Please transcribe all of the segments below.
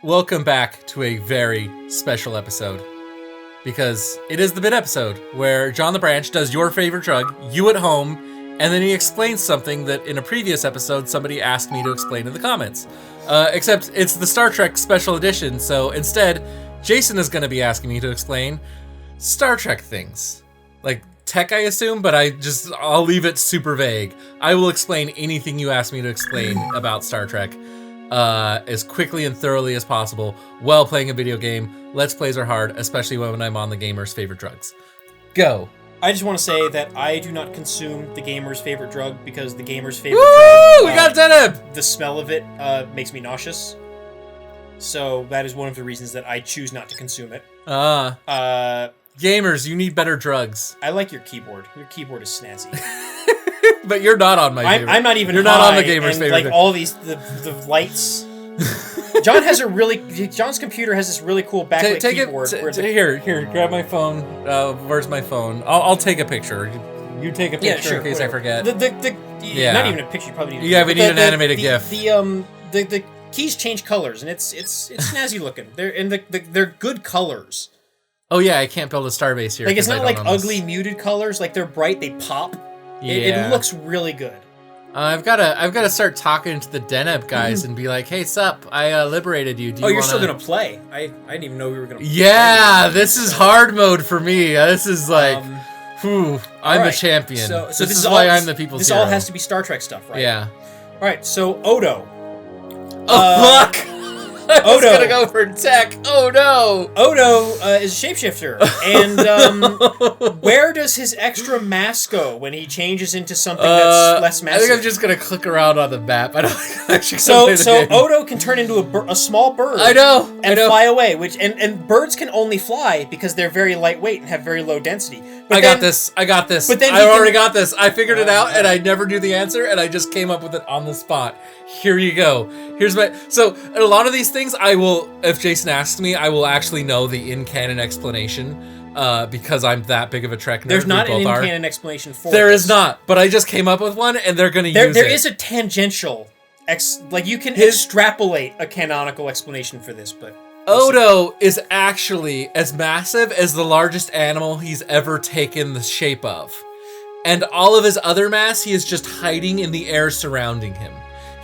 Welcome back to a very special episode. Because it is the bit episode where John the Branch does your favorite drug, you at home, and then he explains something that in a previous episode somebody asked me to explain in the comments. Except it's the Star Trek special edition, so instead, Jason is going to be asking me to explain Star Trek things. Like tech, I assume, but I'll leave it super vague. I will explain anything you ask me to explain about Star Trek as quickly and thoroughly as possible while playing a video game. Let's Plays are hard, especially when I'm on the gamer's favorite drugs. Go. I just want to say that I do not consume the gamer's favorite drug because the gamer's favorite drug... we got Deneb! The smell of it makes me nauseous. So that is one of the reasons that I choose not to consume it. Gamers, you need better drugs. I like your keyboard. Your keyboard is snazzy. But you're not on my favorite. I'm not even You're not on the gamer's favorite. Like all these, the lights... John's computer has this really cool backlit keyboard. Here, grab my phone. Where's my phone? I'll take a picture. You take a picture in case whatever. I forget. Not even a picture. You probably need. Yeah, we need an animated GIF. The keys change colors, and it's snazzy looking. They're good colors. Oh yeah, I can't build a starbase here. Like it's not like ugly muted colors. Like they're bright, they pop. Yeah. It looks really good. I've got to start talking to the Deneb guys and be like, "Hey, sup? I liberated you. Do you you're still gonna play? I didn't even know we were gonna. Yeah, this is hard mode for me. This is like, I'm the champion. So this is why I'm the people's hero. This all has to be Star Trek stuff, right? Yeah. All right. So Odo. Oh fuck! I was gonna go for tech. Oh no! Odo is a shapeshifter, and where does his extra mass go when he changes into something that's less massive? I think I'm just gonna click around on the map. I don't actually. So Odo can turn into a small bird. I know. Fly away. And birds can only fly because they're very lightweight and have very low density. I got this. But then I already got this. I figured it out, and I never knew the answer, and I just came up with it on the spot. Here you go. So a lot of these things, I will, if Jason asks me, I will actually know the in-canon explanation, because I'm that big of a Trek nerd. There's not an in-canon explanation for There is not, but I just came up with one, and they're going to use it. There is a tangential, you can extrapolate a canonical explanation for this, but... Odo is actually as massive as the largest animal he's ever taken the shape of. And all of his other mass, he is just hiding in the air surrounding him.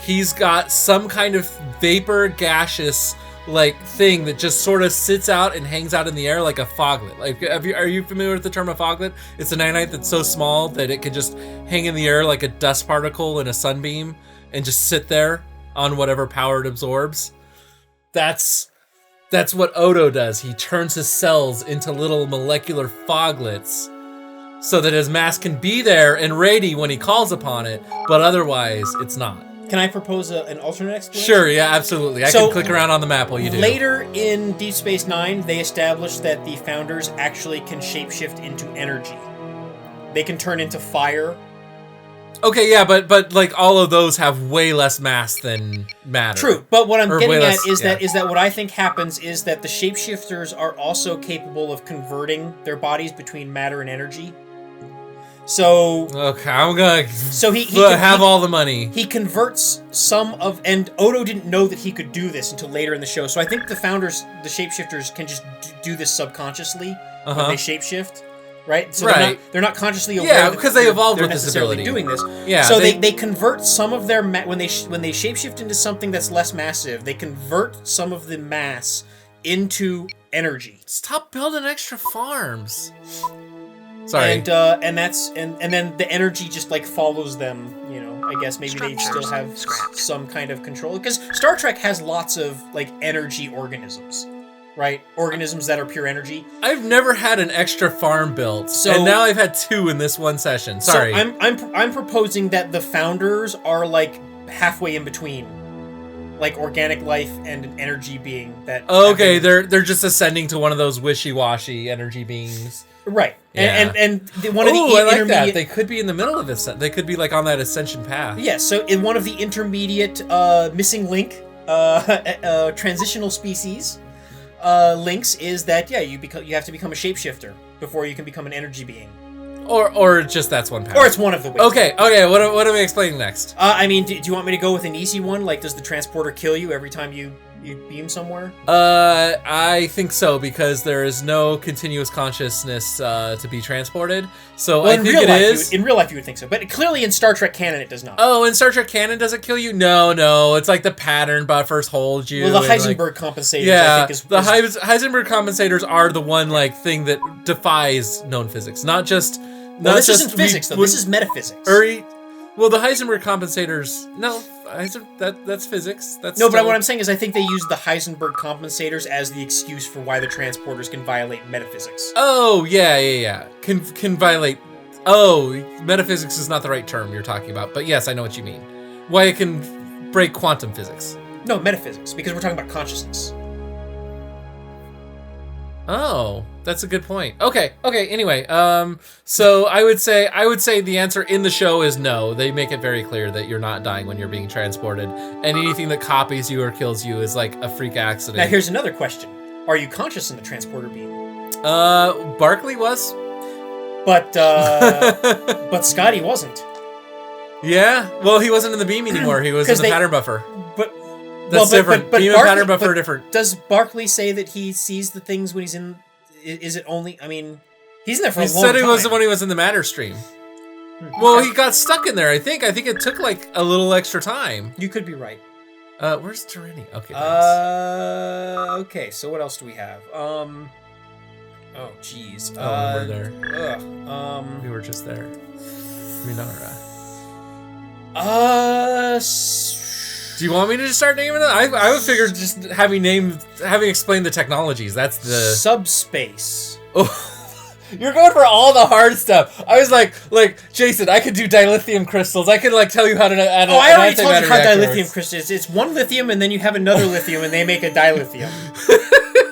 He's got some kind of vapor gaseous thing that just sort of sits out and hangs out in the air like a foglet. Are you familiar with the term a foglet? It's a nanite that's so small that it can just hang in the air like a dust particle in a sunbeam and just sit there on whatever power it absorbs. That's what Odo does. He turns his cells into little molecular foglets so that his mass can be there and ready when he calls upon it, but otherwise it's not. Can I propose an alternate explanation? Sure, yeah, absolutely. I can click around on the map while you do. Later in Deep Space Nine, they established that the Founders actually can shapeshift into energy. They can turn into fire. Okay, yeah, but all of those have way less mass than matter. True, but what I'm getting at is that what I think happens is that the shapeshifters are also capable of converting their bodies between matter and energy. So okay, I'm gonna. So he have all the money. He converts some of, and Odo didn't know that he could do this until later in the show. So I think the Founders, the shapeshifters, can just do this subconsciously when they shapeshift. Right? So they're not consciously aware. Yeah, because they evolved with this ability. Doing this. Yeah. So they convert some of their when they shapeshift into something that's less massive, they convert some of the mass into energy. Stop building extra farms. Sorry. And then the energy just follows them. You know, I guess maybe they still have some kind of control because Star Trek has lots of energy organisms. Right? Organisms that are pure energy. I've never had an extra farm built, and now I've had 2 in this one session. Sorry. So I'm proposing that the Founders are halfway in between, organic life and an energy being that. Okay, they're just ascending to one of those wishy-washy energy beings. Right. Yeah. And one of the I like that. They could be in the middle of it. They could be on that ascension path. Yeah. So in one of the intermediate missing link transitional species. Links is that you have to become a shapeshifter before you can become an energy being, or just that's one path. Or it's one of the ways. Okay. What am I explaining next? I mean, do you want me to go with an easy one? Does the transporter kill you every time you You'd beam somewhere? I think so, because there is no continuous consciousness to be transported. So Well, I think it is. in real life, you would think so. But clearly in Star Trek canon, it does not. Oh, in Star Trek canon, does it kill you? No. It's like the pattern buffers hold you. Well, the and, Heisenberg compensators, yeah, I think, is... Heisenberg compensators are the one, like, thing that defies known physics. Not just... Well, this isn't physics, though. This is metaphysics. Well, the Heisenberg compensators... No, that's physics. That's no, still... but what I'm saying is I think they use the Heisenberg compensators as the excuse for why the transporters can violate metaphysics. Oh, yeah. Can violate... Oh, metaphysics is not the right term you're talking about, but yes, I know what you mean. Why it can break quantum physics. No, metaphysics, because we're talking about consciousness. Oh, that's a good point. Okay, anyway, so I would say the answer in the show is no. They make it very clear that you're not dying when you're being transported, and anything that copies you or kills you is like a freak accident. Now here's another question. Are you conscious in the transporter beam? Barkley was. But Scotty wasn't. Yeah, well, he wasn't in the beam anymore. He was in the pattern buffer. But that's different. But beam Barkley, and pattern buffer are different. Does Barkley say that he sees the things when he's in? Is it only? I mean, he's in there for a long time. He said it was when he was in the matter stream. Well, he got stuck in there. I think it took like a little extra time. You could be right. Where's Torini? Okay. Okay. So what else do we have? Oh, jeez. We're there. We were just there. Minara. Do you want me to just start naming it? I would figure just having explained the technologies. That's the Subspace. Oh, you're going for all the hard stuff. I was like Jason, I could do dilithium crystals. I could like tell you how to add. Oh, I already told you how dilithium crystals. It's one lithium, and then you have another lithium, and they make a dilithium.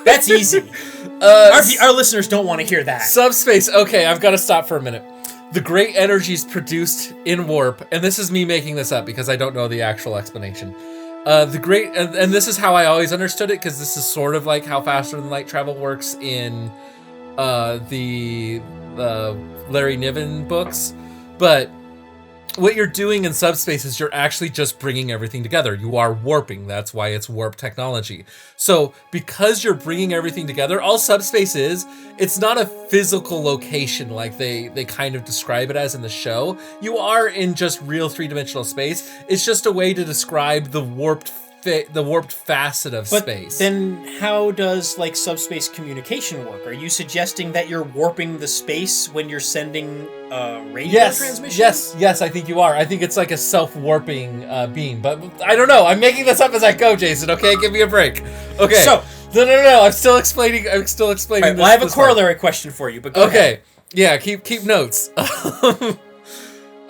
That's easy. Our listeners don't want to hear that. Subspace. Okay, I've got to stop for a minute. The great energies produced in warp, and this is me making this up because I don't know the actual explanation. The great, and this is how I always understood it, because this is sort of like how faster than light travel works in the Larry Niven books. But what you're doing in Subspace is you're actually just bringing everything together. You are warping. That's why it's warp technology. So because you're bringing everything together, all Subspace is, it's not a physical location like they kind of describe it as in the show. You are in just real three-dimensional space. It's just a way to describe the warped facet of space. Then how does like subspace communication work? Are you suggesting that you're warping the space when you're sending radio transmission? Yes, I think you are. I think it's like a self-warping beam, but I don't know. I'm making this up as I go, Jason. Okay, give me a break. Okay. So no. I'm still explaining. Right, well, I have a corollary question for you, but go ahead. Yeah, keep notes.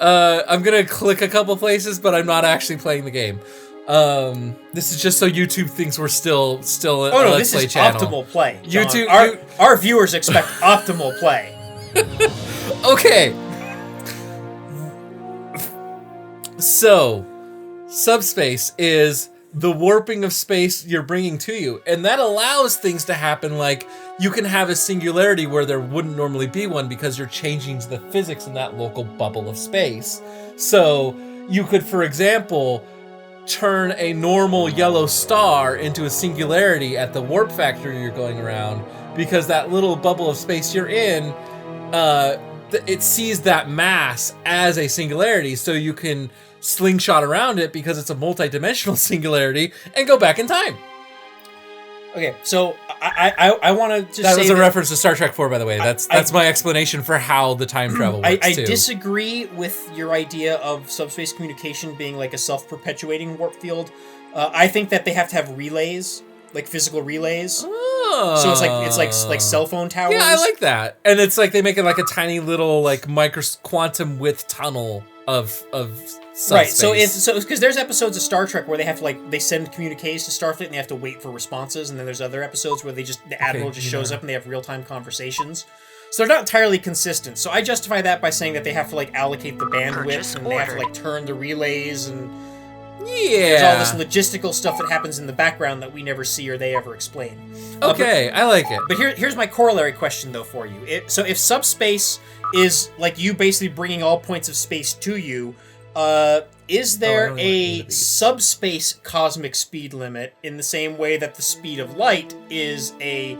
I'm gonna click a couple places, but I'm not actually playing the game. This is just so YouTube thinks we're still a Let's Play channel. This is optimal play, John. YouTube, our viewers expect optimal play. Okay. So, Subspace is the warping of space you're bringing to you, and that allows things to happen like you can have a singularity where there wouldn't normally be one because you're changing the physics in that local bubble of space. So, you could, for example, turn a normal yellow star into a singularity at the warp factor you're going around, because that little bubble of space you're in, it sees that mass as a singularity, so you can slingshot around it because it's a multi-dimensional singularity and go back in time. Okay, so I want to just say that was a reference to Star Trek 4, by the way. That's my explanation for how the time travel works, I too. disagree with your idea of subspace communication being like a self-perpetuating warp field. I think that they have to have relays, like physical relays. Oh. So it's like cell phone towers. Yeah, I like that. And it's like they make it like a tiny little like quantum width tunnel of subspace. Right, so because there's episodes of Star Trek where they have to they send communiques to Starfleet and they have to wait for responses, and then there's other episodes where the Admiral just shows up and they have real-time conversations. So they're not entirely consistent. So I justify that by saying that they have to allocate the bandwidth and they have to turn the relays, and there's all this logistical stuff that happens in the background that we never see or they ever explain. Okay, I like it. But here's my corollary question though for you. So if subspace is like you basically bringing all points of space to you, is there I only want 8 a of these. subspace cosmic speed limit in the same way that the speed of light is a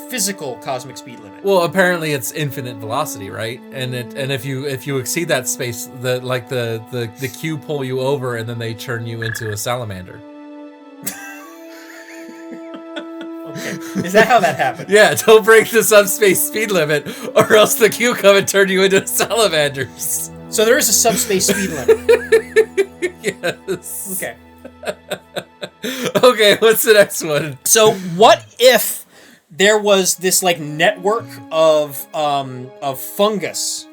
physical cosmic speed limit? Well, apparently it's infinite velocity, right? And if you exceed that space, the Q pull you over, and then they turn you into a salamander. Okay. Is that how that happened? Yeah, don't break the subspace speed limit, or else the Q come and turn you into salamanders. So there is a subspace speed limit. Yes. Okay. Okay, what's the next one? So what if there was this network of fungus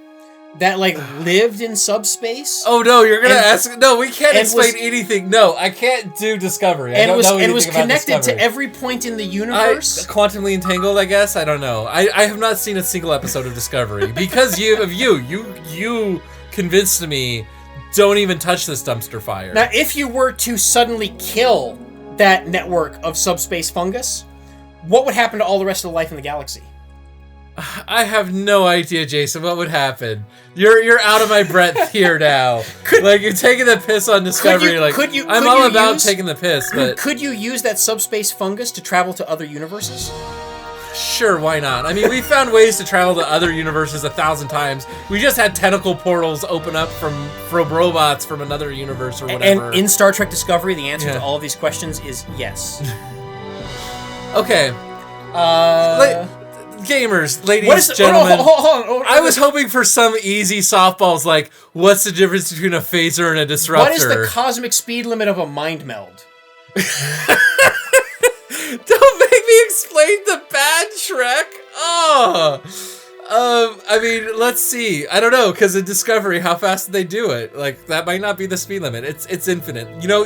that lived in subspace? Oh no, you're gonna ask. No, we can't explain was, anything. No, I can't do Discovery. And it was connected to every point in the universe. Quantumly entangled, I guess. I don't know. I have not seen a single episode of Discovery because you convinced me. Don't even touch this dumpster fire. Now, if you were to suddenly kill that network of subspace fungus, what would happen to all the rest of the life in the galaxy? I have no idea, Jason. What would happen? You're out of my breath here now. You're taking the piss on Discovery. I'm all about taking the piss, but could you use that subspace fungus to travel to other universes? Sure, why not? I mean, we found ways to travel to other universes 1,000 times. We just had tentacle portals open up from robots from another universe or whatever. And in Star Trek Discovery, the answer to all of these questions is yes. Okay. Gamers, ladies, Hold gentlemen. on. I was hoping for some easy softballs like, what's the difference between a phaser and a disruptor? What is the cosmic speed limit of a Mind-Meld? Don't make me explain the bad Shrek. I mean, let's see. I don't know, because in Discovery, how fast did they do it? That might not be the speed limit. It's infinite. You know,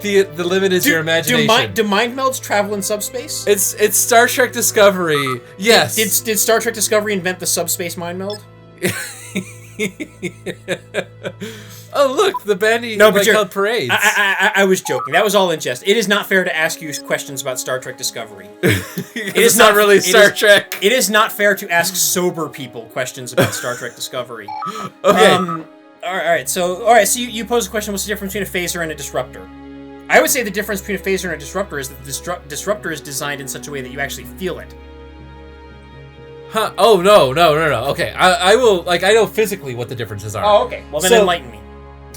the limit is your imagination. Do Mind-Melds travel in subspace? It's Star Trek Discovery. Yes. Did Star Trek Discovery invent the subspace Mind-Meld? Oh, look, the bandy held parades. I was joking. That was all in jest. It is not fair to ask you questions about Star Trek Discovery. It is not really Star Trek. It is not fair to ask sober people questions about Star Trek Discovery. Okay. All right. So you pose a question: what's the difference between a phaser and a disruptor? I would say the difference between a phaser and a disruptor is that the disruptor is designed in such a way that you actually feel it. Huh? Oh, no. Okay, I will, I know physically what the differences are. Oh, okay. Well, then enlighten me.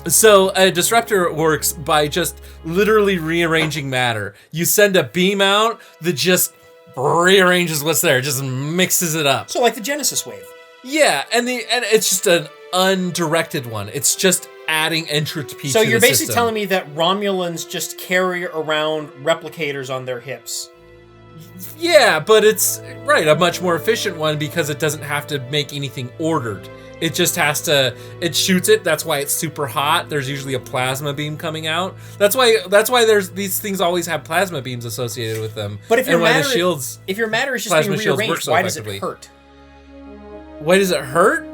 So, a disruptor works by just literally rearranging matter. You send a beam out that just rearranges what's there, just mixes it up. So, like the Genesis wave. Yeah, and it's just an undirected one. It's just adding entropy to the system. So, you're basically system. telling me that Romulans just carry around replicators on their hips. Yeah, but it's, a much more efficient one because it doesn't have to make anything ordered. It just has to, it shoots it, that's why it's super hot. There's usually a plasma beam coming out. That's why there's these things always have plasma beams associated with them. But if your matter is just being rearranged, why does it hurt? Why does it hurt?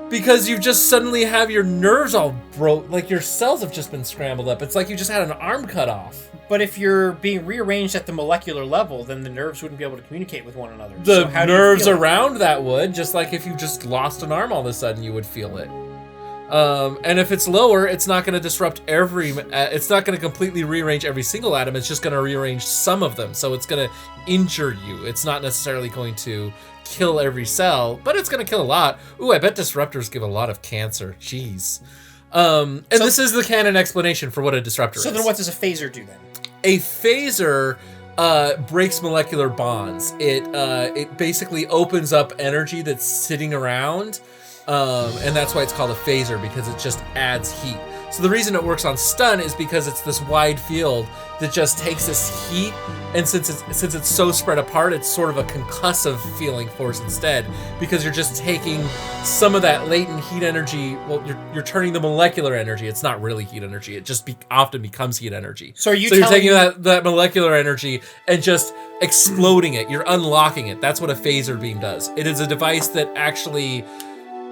Because you just suddenly have your nerves all broke, your cells have just been scrambled up. It's like you just had an arm cut off. But if you're being rearranged at the molecular level, then the nerves wouldn't be able to communicate with one another. The nerves around that would, just like if you just lost an arm all of a sudden, you would feel it. And if it's lower, it's not going to disrupt it's not going to completely rearrange every single atom. It's just going to rearrange some of them. So it's going to injure you. It's not necessarily going to kill every cell, but it's going to kill a lot. Ooh, I bet disruptors give a lot of cancer. Jeez. This is the canon explanation for what a disruptor is. So then what does a phaser do then? A phaser breaks molecular bonds. It basically opens up energy that's sitting around, and that's why it's called a phaser, because it just adds heat. So the reason it works on stun is because it's this wide field that just takes this heat, and since it's so spread apart, it's sort of a concussive feeling force instead, because you're just taking some of that latent heat energy. Well, you're turning the molecular energy. It's not really heat energy. It just often becomes heat energy. So you're taking that molecular energy and just exploding it. You're unlocking it. That's what a phaser beam does. It is a device that actually.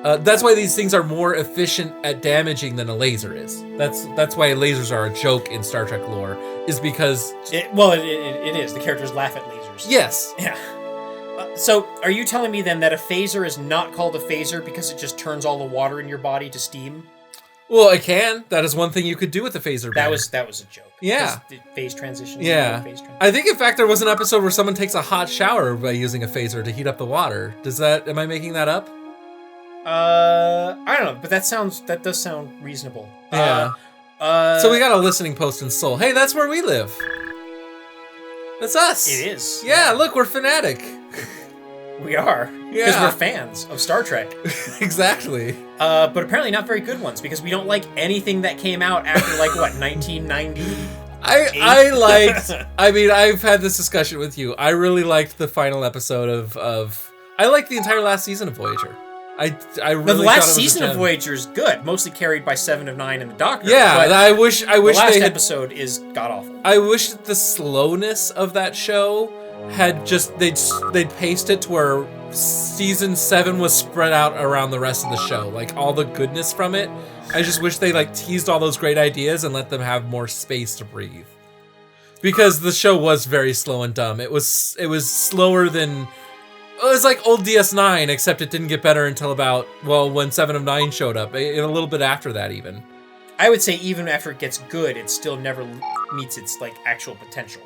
That's why these things are more efficient at damaging than a laser is. That's why lasers are a joke in Star Trek lore, is because... It is. The characters laugh at lasers. Yes. Yeah. So, are you telling me then that a phaser is not called a phaser because it just turns all the water in your body to steam? Well, it can. That is one thing you could do with the phaser That beam. was a joke. Yeah. The phase transition. Yeah. I think, in fact, there was an episode where someone takes a hot shower by using a phaser to heat up the water. Am I making that up? I don't know, but that does sound reasonable. Yeah. So we got a listening post in Seoul. Hey, that's where we live. That's us. It is. Yeah, look, we're fanatic. We are. Because we're fans of Star Trek. Exactly. But apparently not very good ones, because we don't like anything that came out after, 1990? I liked... I mean, I've had this discussion with you. I really liked the final episode of... I liked the entire last season of Voyager. I really the last last season of Voyager is good, mostly carried by 7 of 9 and the Doctor. Yeah, I wish the last episode is god-awful. I wish that the slowness of that show had just... They'd paced it to where season 7 was spread out around the rest of the show. Like, all the goodness from it. I just wish they, teased all those great ideas and let them have more space to breathe. Because the show was very slow and dumb. It was slower than... It was like old DS9, except it didn't get better until about, when 7 of 9 showed up. A little bit after that, even. I would say even after it gets good, it still never meets its, actual potential.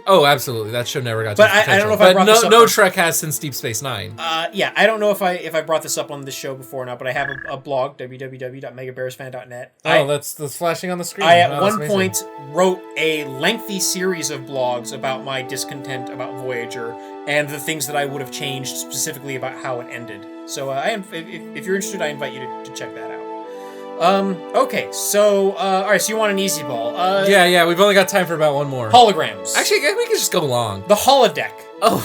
Oh, absolutely. That show never got to its potential. I don't know if I brought this up. No Trek has since Deep Space Nine. Yeah, I don't know if I brought this up on this show before or not, but I have a blog, www.megabearsfan.net. That's flashing on the screen. I, at one point, wrote a lengthy series of blogs about my discontent about Voyager and the things that I would have changed specifically about how it ended. So, if you're interested, I invite you to check that out. Okay, so, alright, so you want an easy ball. Yeah, we've only got time for about one more. Holograms. Actually, we can just go long. The holodeck. Oh.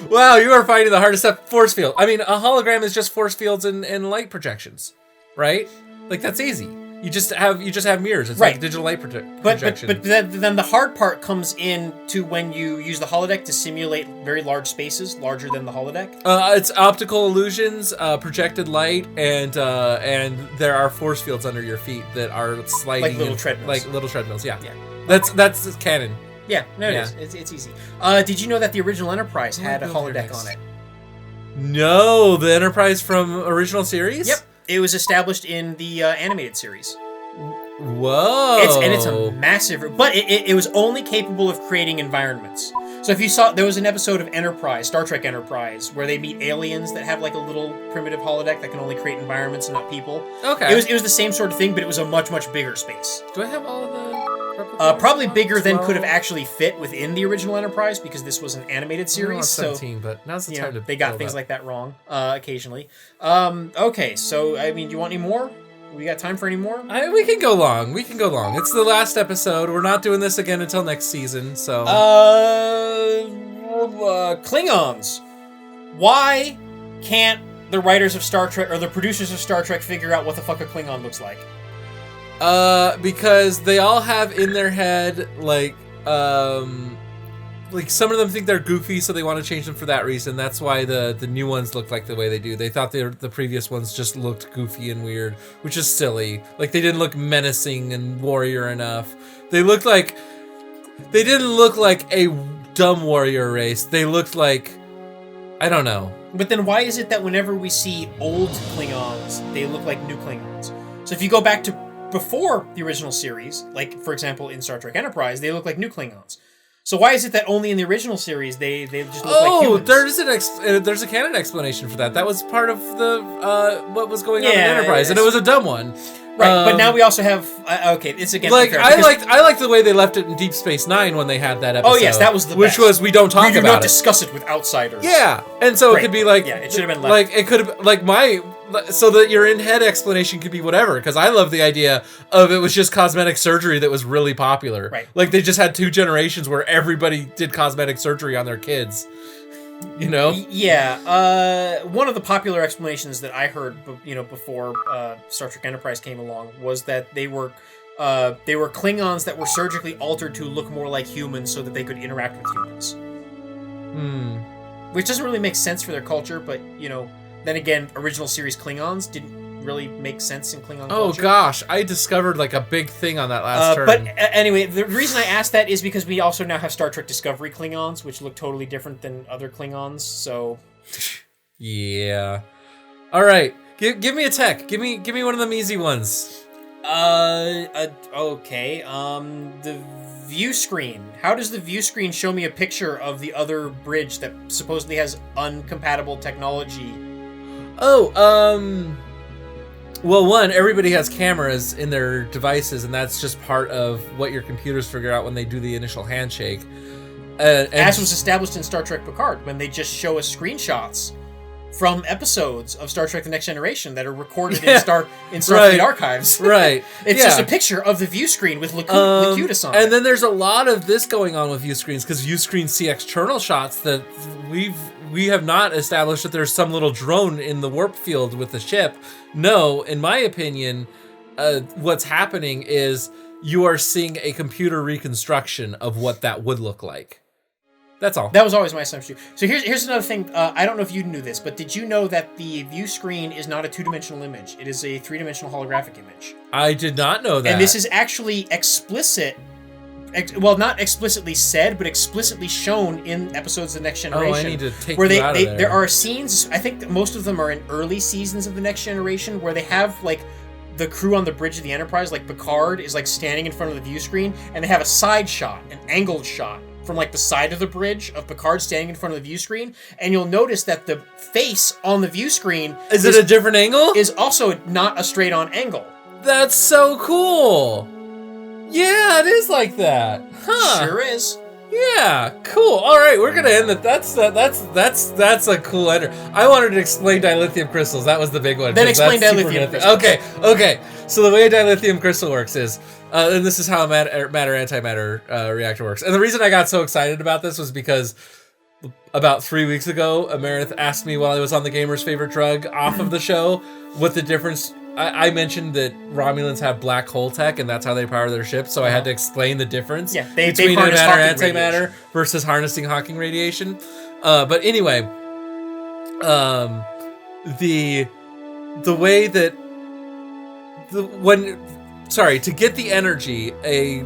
Wow, you are finding the hardest stuff. Force field. I mean, a hologram is just force fields and light projections, right? That's easy. You just have mirrors. It's like digital light projection. But then the hard part comes in to when you use the holodeck to simulate very large spaces, larger than the holodeck. It's optical illusions, projected light, and there are force fields under your feet that are sliding like little treadmills. Like little treadmills. Yeah. That's canon. Yeah, no, it is. It's easy. Did you know that the original Enterprise had a holodeck on it? No, the Enterprise from original series? Yep. It was established in the animated series. Whoa! It's a massive, but it was only capable of creating environments. So if you saw, there was an episode of Enterprise, Star Trek Enterprise, where they meet aliens that have a little primitive holodeck that can only create environments and not people. Okay. It was the same sort of thing, but it was a much bigger space. Do I have all of the? Probably bigger than could have actually fit within the original Enterprise, because this was an animated series. 17, but now's the time to. They got things like that wrong occasionally. Okay, so I mean, do you want any more? We got time for any more? We can go long. It's the last episode. We're not doing this again until next season. So. Klingons. Why can't the writers of Star Trek or the producers of Star Trek figure out what the fuck a Klingon looks like? Because they all have in their head, some of them think they're goofy, so they want to change them for that reason. That's why the new ones look like the way they do. They thought the previous ones just looked goofy and weird, which is silly. They didn't look menacing and warrior enough. They didn't look like a dumb warrior race. They looked like, I don't know. But then why is it that whenever we see old Klingons, they look like new Klingons? So if you go back to before the original series, for example in Star Trek Enterprise, they look like new Klingons. So why is it that only in the original series they just look like humans? There's a canon explanation for that. That was part of the what was going on in Enterprise, and it was a dumb one. Right, but now we also have okay. It's again unfair, I liked the way they left it in Deep Space Nine when they had that episode. Oh yes, that was the best. Which was we don't talk about it. We do not discuss it with outsiders. Yeah, and so it could be it should have been left. it could have so that your in-head explanation could be whatever, because I love the idea of it was just cosmetic surgery that was really popular. Right. They just had 2 generations where everybody did cosmetic surgery on their kids. You know? Yeah. One of the popular explanations that I heard, before Star Trek Enterprise came along was that they were Klingons that were surgically altered to look more like humans so that they could interact with humans. Which doesn't really make sense for their culture, but, then again, original series Klingons didn't really make sense in Klingon culture. Oh gosh, I discovered a big thing on that last turn. But anyway, the reason I asked that is because we also now have Star Trek Discovery Klingons, which look totally different than other Klingons, so... Yeah. Alright, Give me a tech. Give me one of them easy ones. Okay. The view screen. How does the view screen show me a picture of the other bridge that supposedly has uncompatible technology? Oh, well, one, everybody has cameras in their devices, and that's just part of what your computers figure out when they do the initial handshake. As was established in Star Trek Picard, when they just show us screenshots from episodes of Star Trek: The Next Generation that are recorded in Starfleet archives. Right. It's just a picture of the view screen with Locutus on it. And then there's a lot of this going on with view screens, because view screens see external shots that we have not established that there's some little drone in the warp field with the ship. No, in my opinion, what's happening is you are seeing a computer reconstruction of what that would look like. That's all. That was always my assumption. So here's another thing. I don't know if you knew this, but did you know that the view screen is not a two-dimensional image? It is a three-dimensional holographic image. I did not know that. And this is actually explicit. Well, not explicitly said, but explicitly shown in episodes of The Next Generation. Oh, I need to take where you out of there. There are scenes, I think most of them are in early seasons of The Next Generation, where they have, like, the crew on the bridge of the Enterprise, like Picard, is, like, standing in front of the view screen, and they have a side shot, an angled shot, from like the side of the bridge of Picard standing in front of the view screen, and you'll notice that the face on the view screen is it a different angle? Is also not a straight on angle. That's so cool. Yeah, it is like that. Huh. Sure is. Yeah, cool. All right, we're gonna end it. That's a cool ender. I wanted to explain dilithium crystals. That was the big one. Then explain dilithium crystals. Okay. So the way a dilithium crystal works is, and this is how a matter-antimatter reactor works. And the reason I got so excited about this was because about 3 weeks ago, Amerith asked me while I was on the Gamer's Favorite Drug off of the show what the difference. I mentioned that Romulans have black hole tech, and that's how they power their ships. So I had to explain the difference between matter-antimatter versus harnessing Hawking radiation. But anyway, the way that to get the energy, a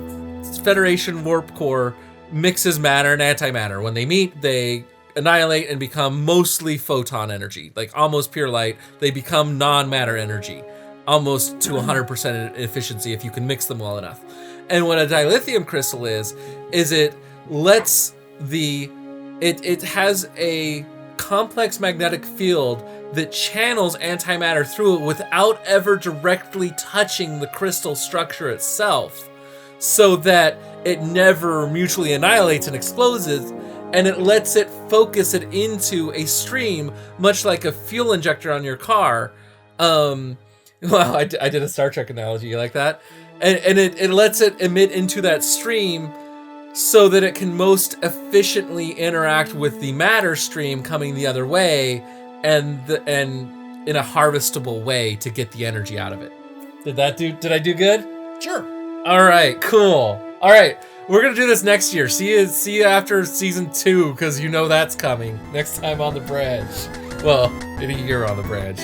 Federation warp core mixes matter and antimatter. When they meet, they annihilate and become mostly photon energy, like almost pure light. They become non-matter energy, almost to 100% efficiency if you can mix them well enough. And what a dilithium crystal is it lets it has a complex magnetic field that channels antimatter through it without ever directly touching the crystal structure itself, so that it never mutually annihilates and explodes, and it lets it focus it into a stream, much like a fuel injector on your car. Wow, I did a Star Trek analogy. You like that? And it lets it emit into that stream so that it can most efficiently interact with the matter stream coming the other way, and in a harvestable way to get the energy out of it. Did I do good? Sure. All right, cool. All right, we're gonna do this next year. See you after season 2, because you know that's coming next time on the bridge. Well, in a year on the bridge.